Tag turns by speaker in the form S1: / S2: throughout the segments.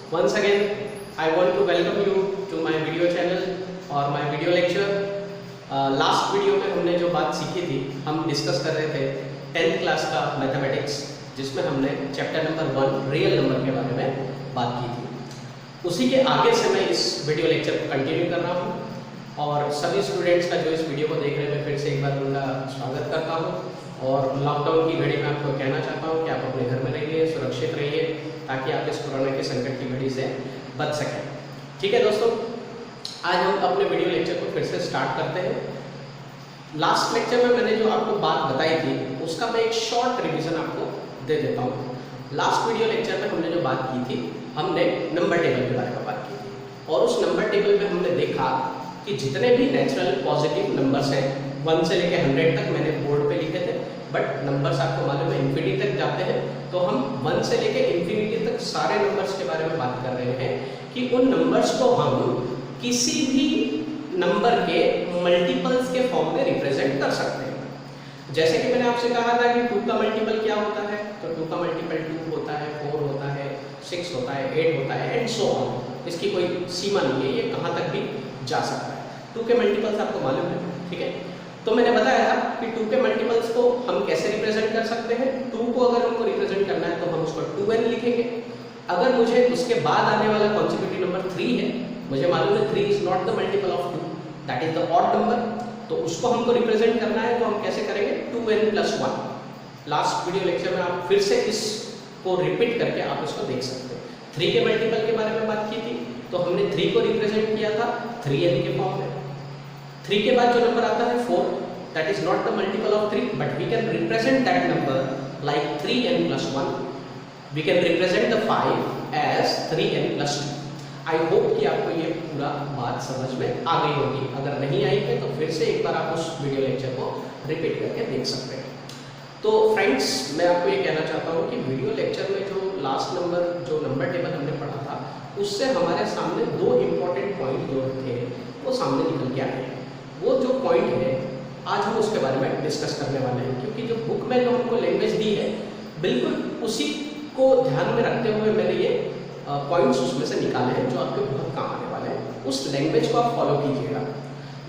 S1: once again I want to welcome you to my video channel और my video lecture। Last video में हमने जो बात सीखी थी, हम डिस्कस कर रहे थे 10th क्लास का मैथमेटिक्स, जिसमें हमने चैप्टर नंबर 1 रियल नंबर के बारे में बात की थी। उसी के आगे से मैं इस वीडियो लेक्चर को कंटिन्यू कर रहा हूँ और सभी स्टूडेंट्स का जो इस वीडियो को देख रहे हैं, मैं फिर से एक बार उनका स्वागत करता हूँ। और लॉकडाउन की घड़ी में आपको कहना चाहता हूँ कि आप अपने घर में रहिए, सुरक्षित रहिए, ताकि आप इस कोरोना के संकट की घड़ी से बच सकें। ठीक है दोस्तों, आज हम अपने वीडियो लेक्चर को फिर से स्टार्ट करते हैं। लास्ट लेक्चर में मैंने जो आपको बात बताई थी, उसका मैं एक शॉर्ट रिवीजन आपको दे देता हूँ। लास्ट वीडियो लेक्चर में हमने जो बात की थी, हमने नंबर टेबल के बारे में बात की थी और उस नंबर टेबल में हमने देखा कि जितने भी नेचुरल पॉजिटिव नंबर्स हैं 1 से लेकर 100 तक मैंने बोर्ड पे लिखे थे, बट नंबर्स आपको मालूम है इन्फिनिटी तक जाते हैं, तो हम 1 से लेकर इन्फिनिटी तक सारे नंबर्स के बारे में बात कर रहे हैं कि उन नंबर्स को हम किसी भी नंबर के मल्टीपल्स के फॉर्म में रिप्रेजेंट कर सकते हैं। जैसे कि मैंने आपसे कहा था कि 2 का मल्टीपल क्या होता है, तो 2 का मल्टीपल 2 होता है, 4 होता है, 6 होता है, 8 होता है एंड सो ऑन। इसकी कोई सीमा नहीं है, ये कहाँ तक भी जा सकता है। 2 के मल्टीपल्स आपको मालूम है, ठीक है। तो मैंने बताया था कि 2 के मल्टीपल्स को हम कैसे रिप्रेजेंट कर सकते हैं। 2 को अगर हमको रिप्रेजेंट करना है तो हम उसको 2n लिखेंगे। अगर मुझे उसके बाद आने वाला कॉन्सेक्यूटिव नंबर 3 है, मुझे मालूम है 3 is not the multiple of 2, that is the odd number, तो उसको हमको रिप्रेजेंट करना है तो हम कैसे करेंगे, 2n+1। लास्ट वीडियो लेक्चर में आप फिर से इसको रिपीट करके आप इसको देख सकते हैं। 3 के मल्टीपल के बारे में बात की थी, तो हमने 3 को रिप्रेजेंट किया था 3n के फॉर्म में। 3 के बाद जो नंबर आता है 4, that is not the multiple of 3, but we can represent that number like 3n+1. We can represent the 5 as 3n+2. I hope कि आपको ये पूरा बात समझ में आ गई होगी। अगर नहीं आई है तो फिर से एक बार आप उस वीडियो लेक्चर को रिपीट करके देख सकते हैं। तो फ्रेंड्स, मैं आपको ये कहना चाहता हूँ कि वीडियो लेक्चर में जो लास्ट नंबर टेबल हमने पढ़ा था, उससे हमारे सामने 2 इम्पॉर्टेंट पॉइंट जो थे वो सामने निकल के आए हैं। वो जो पॉइंट है आज हम उसके बारे में डिस्कस करने वाले हैं, क्योंकि जो बुक में जो हमको लैंग्वेज दी है, बिल्कुल उसी को ध्यान में रखते हुए मैंने ये पॉइंट्स उसमें से निकाले हैं जो आपके बहुत काम आने वाले हैं। उस लैंग्वेज को आप फॉलो कीजिएगा।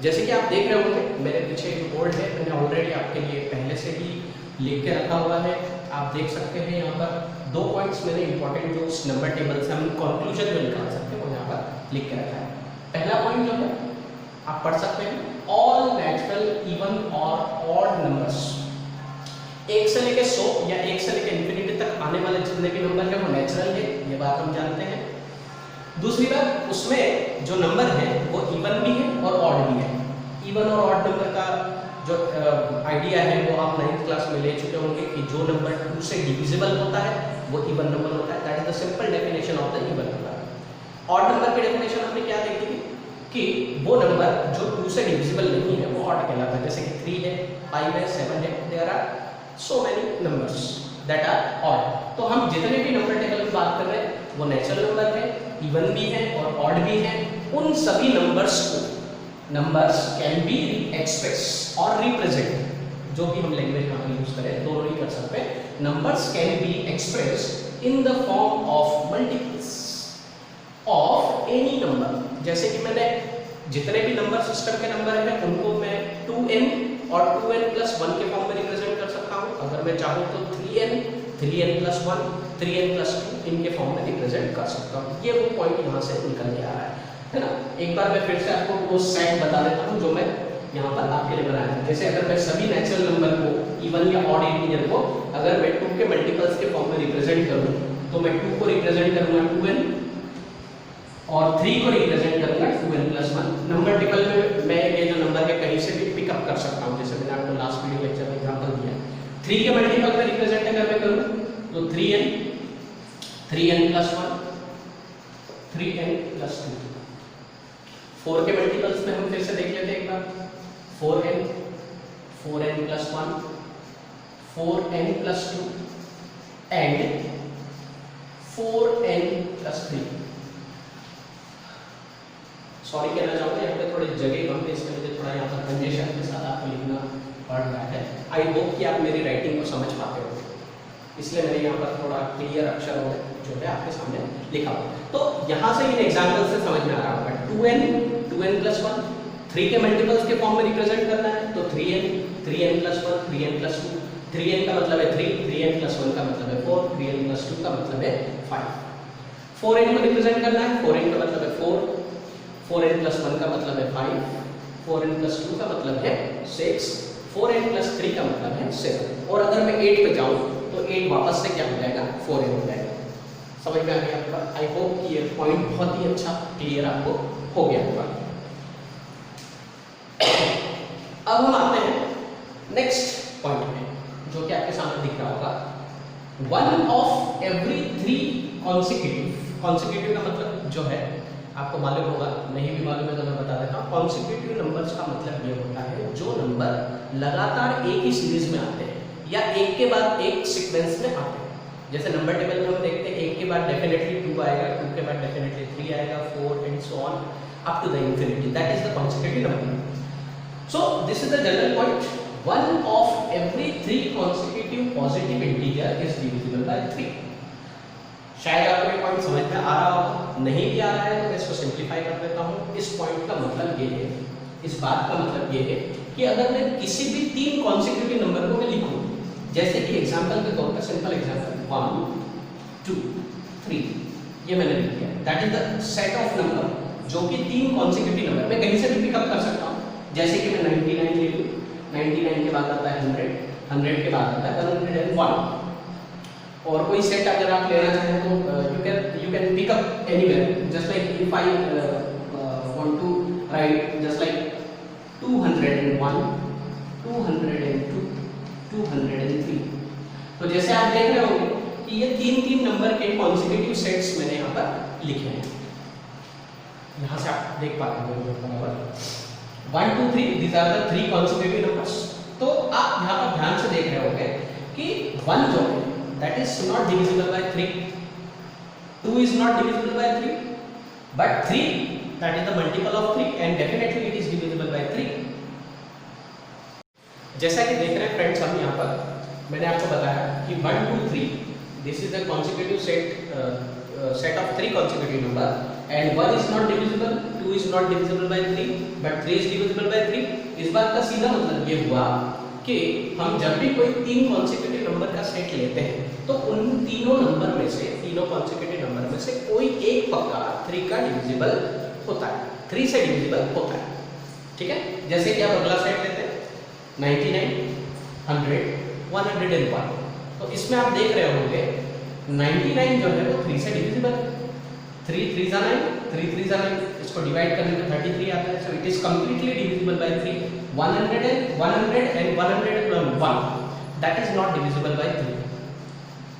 S1: जैसे कि आप देख रहे होंगे मेरे पीछे एक बोर्ड है, मैंने ऑलरेडी आपके लिए पहले से ही लिख के रखा हुआ है। आप देख सकते हैं यहाँ पर 2 पॉइंट्स मैंने इंपॉर्टेंट जो उस नंबर टेबल से हम कंक्लूजन जो निकाल सकते हैं वो यहाँ पर लिख के रखा है। पहला पॉइंट जो है आप पढ़ सकते हैं, ऑल नेचुरल इवन और ऑड नंबर्स, 1 से लेकर 100 या 1 से लेकर इन्फिनिटी तक आने वाले जितने भी नंबर हैं वो नेचुरल है, ये बात हम जानते हैं। दूसरी बात, उसमें जो नंबर है वो इवन भी है और ऑड भी है। इवन और ऑड नंबर का जो आइडिया है वो आप 9th क्लास में ले चुके होंगे कि जो नंबर 2 से डिविजिबल होता है वो इवन नंबर होता है। That is the simple definition of the even number. Odd number की डेफिनेशन हमने क्या देखी थी कि वो नंबर जो 2 से डिविजिबल नहीं है वो ऑड कहलाता है। जैसे कि 3 है, 5 है, 7 है, there are so many numbers that are odd. तो हम जितने भी नंबर टेबल की बात कर रहे हैं वो नेचुरल नंबर है, इवन भी है और ऑड भी है। उन सभी नंबर्स कैन बी एक्सप्रेस और रिप्रेजेंट, जो भी हम लैंग्वेज यहाँ यूज करें दोनों ही कर सकते हैं। Numbers can be express in the form of multiples of any number. जैसे कि मैंने जितने भी नंबर सिस्टम के नंबर हैं उनको मैं 2n और 2n+1 के फॉर्म में रिप्रेजेंट कर सकता हूँ। अगर मैं चाहूँ तो 3n, 3n+1, 3n+2 इनके फॉर्म में रिप्रेजेंट कर सकता हूँ। ये वो पॉइंट यहाँ से निकल के आ रहा है ना। एक बार मैं फिर से आपको वो सेट बता देता हूँ जो मैं यहाँ पर आपके लिए बनाया है। जैसे अगर मैं सभी नेचुरल नंबर को, इवन या ऑड इंटीजर को, अगर मैं 2 के मल्टीपल्स के फॉर्म में रिप्रेजेंट करूँ तो मैं 2 को रिप्रेजेंट करूँगा 2n और 3 को रिप्रेजेंट करूंगा 2n+1। नंबर टेबल में मैं ये जो नंबर है कहीं से भी पिकअप कर सकता हूँ, जैसे मैंने आपको लास्ट वीडियो लेक्चर में एग्जांपल दिया। 3 के मल्टीपल में रिप्रेजेंट अगर मैं करूँ तो 3n, 3n+1, 3n+2। 4 के मल्टीपल्स में हम फिर से देख लेते हैं एक बार, 4n, 4n+1, 4n+2 and 4n+3। Sorry कहना चाहूँगा, यहाँ पे थोड़ी जगह कम है, इसके वजह थोड़ा यहाँ पर कंजेशन के साथ आपको लिखना पड़ रहा है। आई होप कि आप मेरी राइटिंग को समझ पाते हो, इसलिए मैंने यहाँ पर थोड़ा क्लियर अक्षर हो जो है आपके सामने लिखा हुआ। तो यहाँ से इन एग्जाम्पल से समझ में आ रहा होगा 2n प्लस 1, 3 के मल्टीपल्स के फॉर्म में रिप्रेजेंट करना है तो 3n plus 1, 3n plus 2, 3n का मतलब है 3, 3n प्लस 1 का मतलब है 4, 3n प्लस 2 का मतलब है 5। 4n को रिप्रेजेंट करना है, 4n का मतलब है 4, 4n प्लस 1 का मतलब है 5, 4n प्लस 2 का मतलब है 6, 4n प्लस 3 का मतलब है 7। और अगर मैं 8 पे जाऊँ तो 8 वापस से क्या हो जाएगा, 4n हो जाएगा। समझ में आ गया आपका? आई होप कि ये पॉइंट बहुत ही अच्छा क्लियर आपको हो गया होगा। अब हम आते हैं नेक्स्ट पॉइंट में, जो कि आपके सामने दिख रहा होगा, 1 ऑफ एवरी 3 कॉन्सिक्यूटिव का मतलब जो है आपको मालूम होगा, नहीं भी मालूम है तो मैं बता देता हूँ। कॉन्सिक्यूटिव नंबर्स का मतलब ये होता है जो नंबर लगातार एक ही सीरीज में आते हैं या एक के बाद एक सीक्वेंस में आते हैं। जैसे नंबर टेबल में हम देखते हैं 1 के बाद डेफिनेटली 2 आएगा, 2 के बाद डेफिनेटली 3 आएगा, 4 and so on up to the infinity. That is the consecutive number. So this is the general point, 1 of every 3 consecutive positive integer is divisible by 3। शायद आपको ये पॉइंट समझ में आ रहा होगा, नहीं भी आ रहा है तो मैं इसको सिंप्लीफाई कर देता हूँ। इस पॉइंट का मतलब ये है, इस बात का मतलब ये है कि अगर मैं किसी भी 3 कॉन्सिक्यूटिव नंबर को मैं लिखूँ, जैसे कि एग्जांपल के तौर पर सिंपल एग्जांपल 1 2 3 ये मैंने लिख दिया, that is the set of number जो कि 3 कॉन्सिक्यूटिव नंबर मैं कहीं से भी पिकअप कर सकता हूँ। जैसे कि मैं 99 ले लूँ, 99 के बाद आता है 100, 100 के बाद आता है 101। और कोई सेट अगर आप लेना चाहें तो you can pick up anywhere, just like if I want to write just like 201, 202, 203। तो जैसे आप देख रहे होंगे कि ये 3 नंबर के कॉन्सिक्यूटिव सेट्स मैंने यहाँ पर लिखे हैं। यहाँ से आप देख पाते हैं 1 2 3 these are the 3 consecutive numbers। तो आप यहाँ पर ध्यान से देख रहे होंगे कि 1 जो है that is not divisible by 3, 2 is not divisible by 3, but 3 that is the multiple of 3 and definitely it is divisible by 3। जैसा कि देख रहे हैं फ्रेंड्स, हम यहाँ पर मैंने आपको बताया कि 1 2 3 this is the consecutive set of 3 consecutive number and 1 is not divisible, 2 is not divisible by 3 but 3 is divisible by 3। इस बात का सीधा मतलब ये हुआ कि हम जब भी कोई 3 कॉन्सिक्यूटिव नंबर का सेट लेते हैं तो उन तीनों नंबर में से, तीनों कॉन्सिक्यूटिव नंबर में से कोई एक पक्का 3 का डिविजिबल होता है, 3 से डिविजिबल होता है। ठीक है, जैसे कि आप अगला सेट लेते हैं 99, 100, 101। तो इसमें आप देख रहे होंगे 99 जो है वो 3 से डिविजिबल है, 3 3 जा 9, 3 3 जा 9, इसको डिवाइड करने में 33 आता है। So it is completely divisible by 3। 100 and 101 that is not divisible by 3।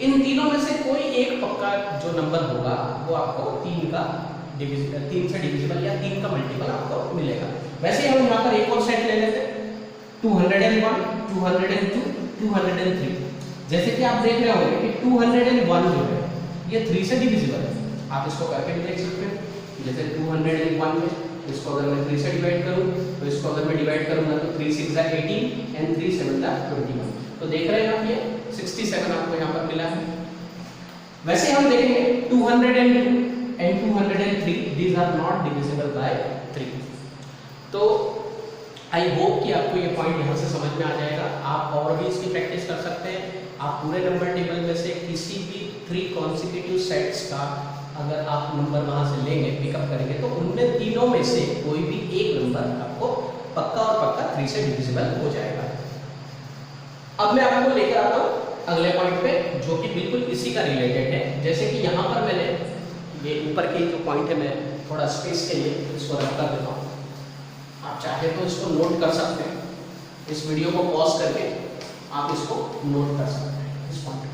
S1: इन तीनों में से कोई एक पक्का जो नंबर होगा वो आपको 3 से डिविजिबल या 3 का मल्टीपल आपको मिलेगा। वैसे हम यहाँ पर एक और सेट ले लेते हैं 201, 202, 203। जैसे कि आप देख रहे होंगे कि 201 जो है ये 3 से डिविजिबल है। आप इसको करके भी देख सकते हैं। जैसे 201 में इसको अगर मैं 3 से डिवाइड करूं तो इसको अगर मैं डिवाइड करूंगा तो 3 6 जा 18 एंड 3 7 जा 21। तो देख रहे हैं आप ये 67 आपको यहाँ पर मिला है। वैसे हम देखेंगे 202 and 203 these are not divisible by 3। तो आई होप कि आपको ये पॉइंट यहाँ से समझ में आ जाएगा। आप और भी इसकी प्रैक्टिस कर सकते हैं। आप पूरे नंबर टेबल में से किसी भी 3 कॉन्सिक्यूटिव सेट्स का अगर आप नंबर वहां से लेंगे, पिकअप करेंगे, तो उनमें तीनों में से कोई भी एक नंबर आपको पक्का और पक्का 3 से डिविजिबल हो जाएगा। अब मैं आपको लेकर आता हूँ अगले पॉइंट पे, जो कि बिल्कुल इसी का रिलेटेड है। जैसे कि यहाँ पर मैंने ये ऊपर के जो पॉइंट है मैं थोड़ा स्पेस के लिए इसको रख कर देता हूँ। आप चाहे तो इसको नोट कर सकते हैं, इस वीडियो को पॉज करके आप इसको नोट कर सकते हैं इस पॉइंट को।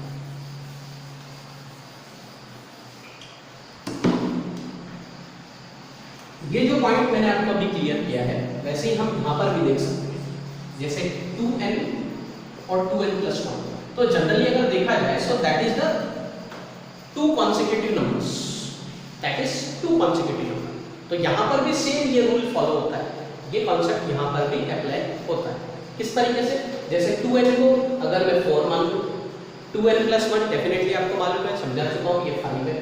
S1: ये जो पॉइंट मैंने आपको अभी क्लियर किया है, वैसे ही हम यहाँ पर भी देख सकते हैं। जैसे 2n और 2n प्लस 1। तो जनरली अगर देखा जाए so that is the 2 consecutive numbers, that is 2 consecutive number. तो यहाँ पर भी सेम ये रूल फॉलो होता है, ये कॉन्सेप्ट यहाँ पर भी अप्लाई होता है। किस तरीके से? जैसे 2n को अगर मैं 4 मान लूँ, 2n प्लस 1 डेफिनेटली आपको मालूम है, समझा चुका हूँ, ये 5 है।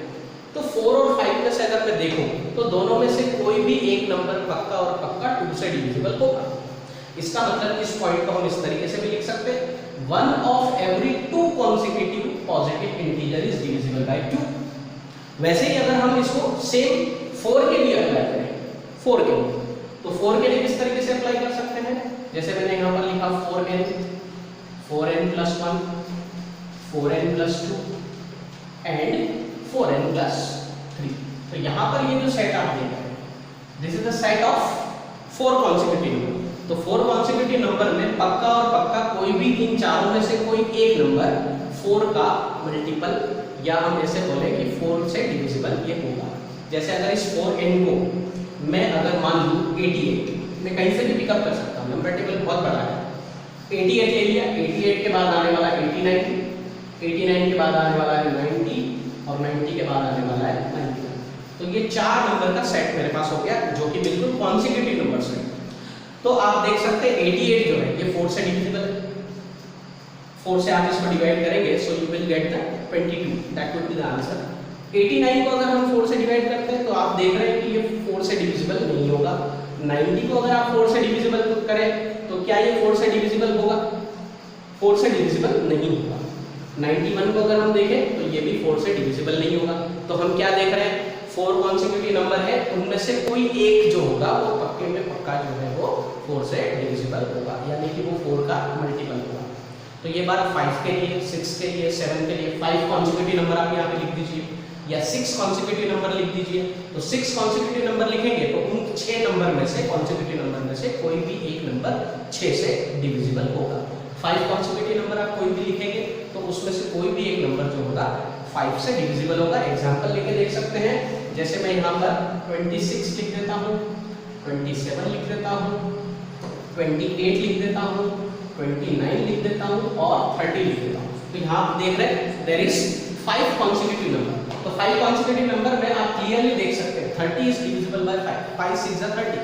S1: तो 4 और 5 में से अगर मैं देखूं तो दोनों में से कोई भी एक नंबर पक्का और पक्का 2 से डिविजिबल होगा। इसका मतलब इस पॉइंट को हम इस तरीके से भी लिख सकते हैं, 1 of every 2 consecutive positive integer is divisible bye 2। वैसे ही अगर हम इसको सेम 4 के लिए अप्लाई करें, 4 के लिए, तो 4 के लिए किस तरीके से अप्लाई कर सकते हैं, जैसे मैंने यहाँ पर लिखा 4n plus 1, 4n plus 2 and 4n plus 3। तो यहाँ पर ये जो सेट आप देख रहे हैं, this is the set of 4 consecutive number. तो 4 कॉन्सेक्यूटिव नंबर में पक्का और पक्का कोई भी इन चारों में से कोई एक नंबर 4 का मल्टीपल, या हम ऐसे बोले कि 4 से डिविजिबल ये होगा। जैसे अगर इस 4n को मैं अगर मान लूँ 88, मैं कहीं से भी पिकअप कर सकता हूँ, नंबर टेबल बहुत बड़ा है। 88 ले लिया, 88 के बाद आने वाला 89, 89 के बाद आने वाला है 90 और 90 के बाद आने वाला है 91। तो ये 4 नंबर का सेट मेरे पास हो गया, जो कि बिल्कुल कॉन्सेक्यूटिव नंबर्स है। तो आप देख सकते हैं 88 जो है ये 4 से डिविजिबल है। 4 से आप इसको डिवाइड करेंगे, so you will get the 22, that would be the answer. 89 को अगर हम 4 से डिवाइड करते हैं तो आप देख रहे हैं कि ये 4 से डिविजिबल नहीं होगा। 90 को अगर आप 4 से डिविजिबल करें तो क्या ये 4 से डिविजिबल होगा? 4 से डिविजिबल नहीं होगा। 91 को अगर हम देखें तो ये भी 4 से डिविजिबल नहीं होगा। तो हम क्या देख रहे हैं, 4 कॉन्सेक्यूटिव नंबर है, उनमें से कोई एक जो होगा वो पक्के में पक्का जो है वो 4 से डिविजिबल होगा, यानी कि वो 4 का मल्टीपल होगा। तो ये बात 5 के लिए, 6 के लिए, 7 के लिए, 5 कॉन्सेक्यूटिव नंबर आप यहाँ पे लिख दीजिए, या 6 कॉन्सेक्यूटिव नंबर लिख दीजिए। तो 6 कॉन्सेक्यूटिव नंबर लिखेंगे तो उन 6 नंबर में से, कॉन्सेक्यूटिव नंबर में से कोई भी एक नंबर 6 से डिविजिबल होगा। 5 कॉन्सेक्यूटिव नंबर आप कोई भी लिखेंगे तो उसमें से कोई भी एक नंबर जो होगा 5 से डिविजिबल होगा। एग्जांपल लेके देख सकते हैं, जैसे मैं यहाँ पर 26 लिख देता हूँ, 27 लिख देता हूँ, 28 लिख देता हूँ, 29 लिख देता हूँ और 30 लिख देता हूँ। तो यहाँ आप देख रहे हैं देयर इज 5 कॉन्सेक्यूटिव नंबर। तो 5 कॉन्सेक्यूटिव नंबर में आप क्लियरली देख सकते हैं 30 इज डिविजिबल बाय 5, 5 6 30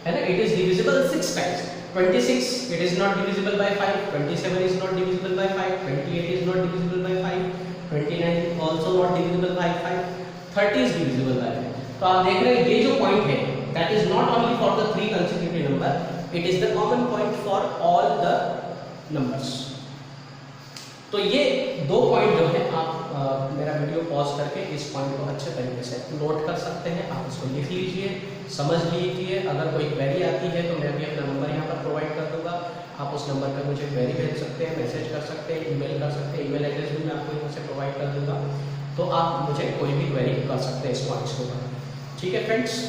S1: है ना, it is divisible 6 times. 26 it is not divisible by 5, 27 is not divisible by 5, 28 is not divisible by 5, 29 also not divisible by 5, 30 is divisible by 5। तो आप देख रहे हैं ये जो पॉइंट है that is not only for the 3 consecutive number, it is the common point for all the numbers। तो ये 2 पॉइंट जो है आप मेरा वीडियो पॉज करके इस पॉइंट को अच्छे तरीके से नोट कर सकते हैं। आप इसको लिख लीजिए, समझ लीजिए। अगर कोई क्वेरी आती है तो मैं भी अपना नंबर यहाँ पर प्रोवाइड कर दूंगा, आप उस नंबर पर मुझे क्वेरी भेज सकते हैं, मैसेज कर सकते हैं, ईमेल कर सकते हैं, ईमेल एड्रेस भी मैं आपको यहाँ से प्रोवाइड कर दूंगा। तो आप मुझे कोई भी क्वेरी कर सकते हैं इस पॉइंट्स को। ठीक है फ्रेंड्स।